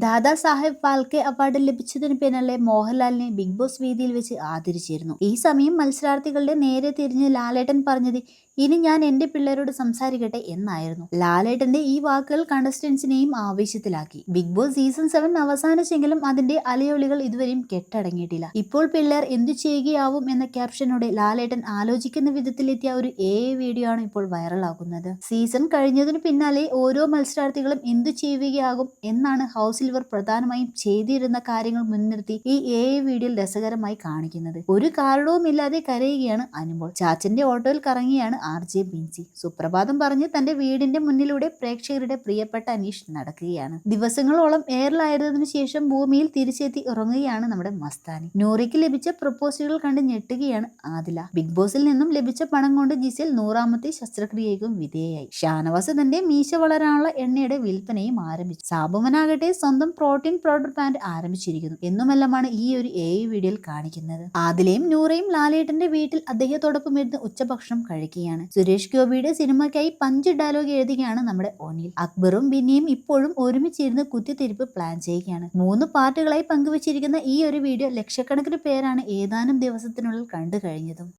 Dada Saheb Phalke award ലഭിച്ചതിന് പിന്നാലെ മോഹൻലാലിനെ ബിഗ് ബോസ് വേദിയിൽ വെച്ച് ആദരിച്ചിരുന്നു. ഈ സമയം മത്സരാർത്ഥികളുടെ നേരെ തിരിഞ്ഞ് ലാലേട്ടൻ പറഞ്ഞത് ഇനി ഞാൻ എന്റെ പിള്ളേരോട് സംസാരിക്കട്ടെ എന്നായിരുന്നു. ലാലേട്ടന്റെ ഈ വാക്കുകൾ കണ്ടസ്റ്റൻസിനെയും ആവേശത്തിലാക്കി. ബിഗ് ബോസ് സീസൺ 7 അവസാനിച്ചെങ്കിലും അതിന്റെ അലയൊലികൾ ഇതുവരെയും കെട്ടടങ്ങിയിട്ടില്ല. ഇപ്പോൾ പിള്ളേർ എന്തു ചെയ്യുകയാവും എന്ന ക്യാപ്ഷനോടെ ലാലേട്ടൻ ആലോചിക്കുന്ന വിധത്തിലെത്തിയ ഒരു വീഡിയോ ആണ് ഇപ്പോൾ വൈറലാകുന്നത്. സീസൺ കഴിഞ്ഞതിനു പിന്നാലെ ഓരോ മത്സരാർത്ഥികളും എന്തു ചെയ്യുകയാകും എന്നാണ് ഹൗസിൽ ഇവർ പ്രധാനമായും ചെയ്തിരുന്ന കാര്യങ്ങൾ മുൻനിർത്തി ഈ വീഡിയോയിൽ രസകരമായി കാണിക്കുന്നത്. ഒരു കാരണവുമില്ലാതെ കരയുകയാണ് അനുമോൾ. ചാച്ചന്റെ ഓട്ടോയിൽ കറങ്ങിയാണ് RJ ബിൻസി. സുപ്രഭാതം പറഞ്ഞ് തന്റെ വീടിന്റെ മുന്നിലൂടെ പ്രേക്ഷകരുടെ പ്രിയപ്പെട്ട അനീഷ് നടക്കുകയാണ്. ദിവസങ്ങളോളം എയറിലായിരുന്നതിനു ശേഷം ഭൂമിയിൽ തിരിച്ചെത്തി ഉറങ്ങുകയാണ് നമ്മുടെ മസ്താനി. നൂറയ്ക്ക് ലഭിച്ച പ്രപ്പോസലുകൾ കണ്ട് ഞെട്ടുകയാണ് ആദില. ബിഗ് ബോസിൽ നിന്നും ലഭിച്ച പണം കൊണ്ട് ജിസേൽ 100ാമത്തെ ശസ്ത്രക്രിയയ്ക്കും വിധേയായി. ഷാനവാസ് തന്റെ മീശ വളരാനുള്ള എണ്ണയുടെ വിൽപ്പനയും ആരംഭിച്ചു. സാബുമനാകട്ടെ സ്വന്തം പ്രോട്ടീൻ പൗഡർ ബ്രാൻഡ് ആരംഭിച്ചിരിക്കുന്നു എന്നുമെല്ലാമാണ് ഈ ഒരു വീഡിയോയിൽ കാണിക്കുന്നത്. ആദിലയും നൂറയും ലാലേട്ടന്റെ വീട്ടിൽ അദ്ദേഹത്തോടൊപ്പം ഇരുന്ന് ഉച്ചഭക്ഷണം കഴിക്കുകയാണ്. സുരേഷ് ഗോപിയുടെ സിനിമയ്ക്കായി പഞ്ച് ഡയലോഗ് എഴുതുകയാണ് നമ്മുടെ ഒനിൽ. അക്ബറും ബിന്നിയും ഇപ്പോഴും ഒരുമിച്ചിരുന്ന് കുത്തിത്തിരിപ്പ് പ്ലാൻ ചെയ്യുകയാണ്. 3 പാർട്ടുകളായി പങ്കുവച്ചിരിക്കുന്ന ഈ ഒരു വീഡിയോ ലക്ഷക്കണക്കിന് പേരാണ് ഏതാനും ദിവസത്തിനുള്ളിൽ കണ്ടു കഴിഞ്ഞതും.